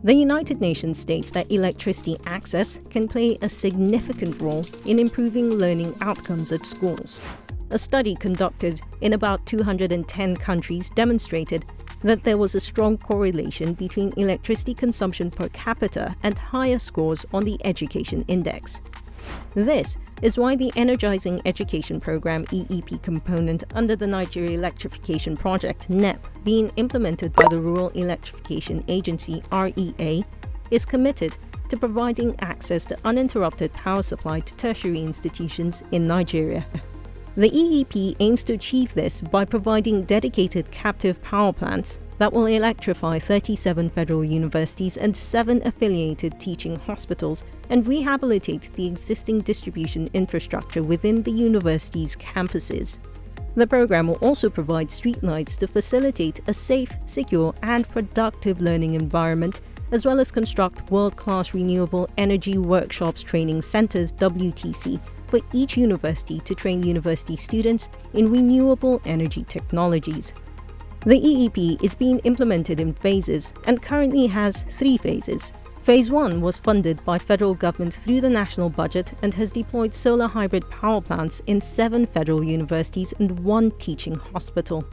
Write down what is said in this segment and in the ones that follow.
The United Nations states that electricity access can play a significant role in improving learning outcomes at schools. A study conducted in about 210 countries demonstrated that there was a strong correlation between electricity consumption per capita and higher scores on the Education Index. This is why the Energizing Education Program EEP component under the Nigeria Electrification Project NEP, being implemented by the Rural Electrification Agency REA, is committed to providing access to uninterrupted power supply to tertiary institutions in Nigeria. The EEP aims to achieve this by providing dedicated captive power plants that will electrify 37 federal universities and 7 affiliated teaching hospitals and rehabilitate the existing distribution infrastructure within the university's campuses. The program will also provide streetlights to facilitate a safe, secure, and productive learning environment, as well as construct world-class renewable energy workshops training centers (WTC) for each university to train university students in renewable energy technologies. The EEP is being implemented in phases and currently has 3 phases. Phase 1 was funded by federal government through the national budget and has deployed solar hybrid power plants in 7 federal universities and 1 teaching hospital.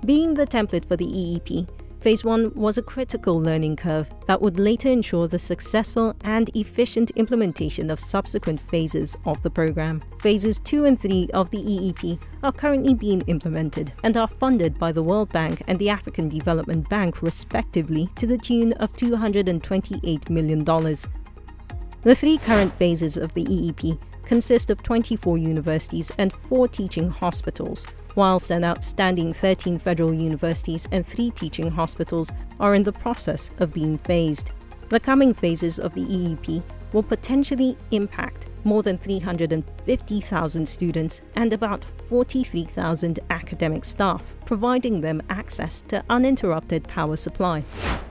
Being the template for the EEP, Phase 1 was a critical learning curve that would later ensure the successful and efficient implementation of subsequent phases of the program. Phases 2 and 3 of the EEP are currently being implemented and are funded by the World Bank and the African Development Bank respectively to the tune of $228 million. The 3 current phases of the EEP consist of 24 universities and 4 teaching hospitals, whilst an outstanding 13 federal universities and 3 teaching hospitals are in the process of being phased. The coming phases of the EEP will potentially impact more than 350,000 students and about 43,000 academic staff, providing them access to uninterrupted power supply.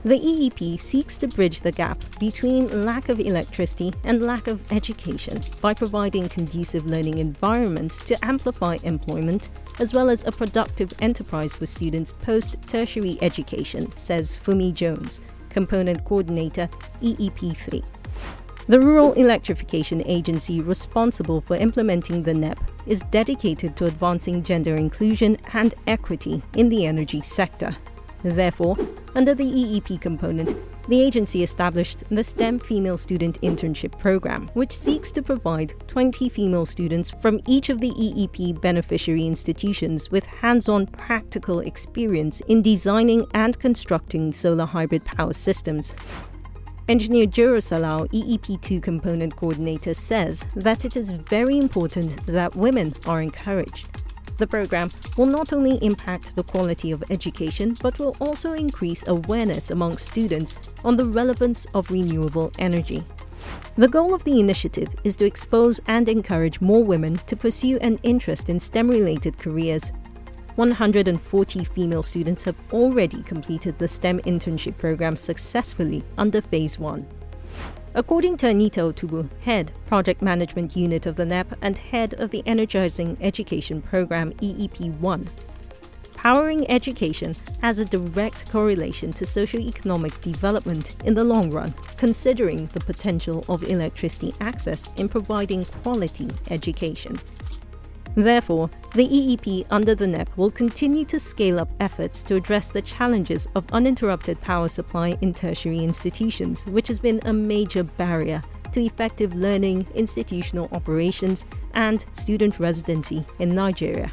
The EEP seeks to bridge the gap between lack of electricity and lack of education by providing conducive learning environments to amplify employment, as well as a productive enterprise for students post-tertiary education, says Fumi Jones, Component Coordinator, EEP3. The Rural Electrification Agency responsible for implementing the NEP is dedicated to advancing gender inclusion and equity in the energy sector. Therefore, under the EEP component, the agency established the STEM Female Student Internship Program, which seeks to provide 20 female students from each of the EEP beneficiary institutions with hands-on practical experience in designing and constructing solar hybrid power systems. Engineer Juro Salau, EEP2 Component Coordinator, says that it is very important that women are encouraged. The program will not only impact the quality of education, but will also increase awareness among students on the relevance of renewable energy. The goal of the initiative is to expose and encourage more women to pursue an interest in STEM-related careers. 140 female students have already completed the STEM internship program successfully under Phase 1. According to Anita Otubu, Head, Project Management Unit of the NEP and Head of the Energizing Education Program EEP1, powering education has a direct correlation to socio-economic development in the long run, considering the potential of electricity access in providing quality education. Therefore, the EEP under the NEP will continue to scale up efforts to address the challenges of uninterrupted power supply in tertiary institutions, which has been a major barrier to effective learning, institutional operations, and student residency in Nigeria.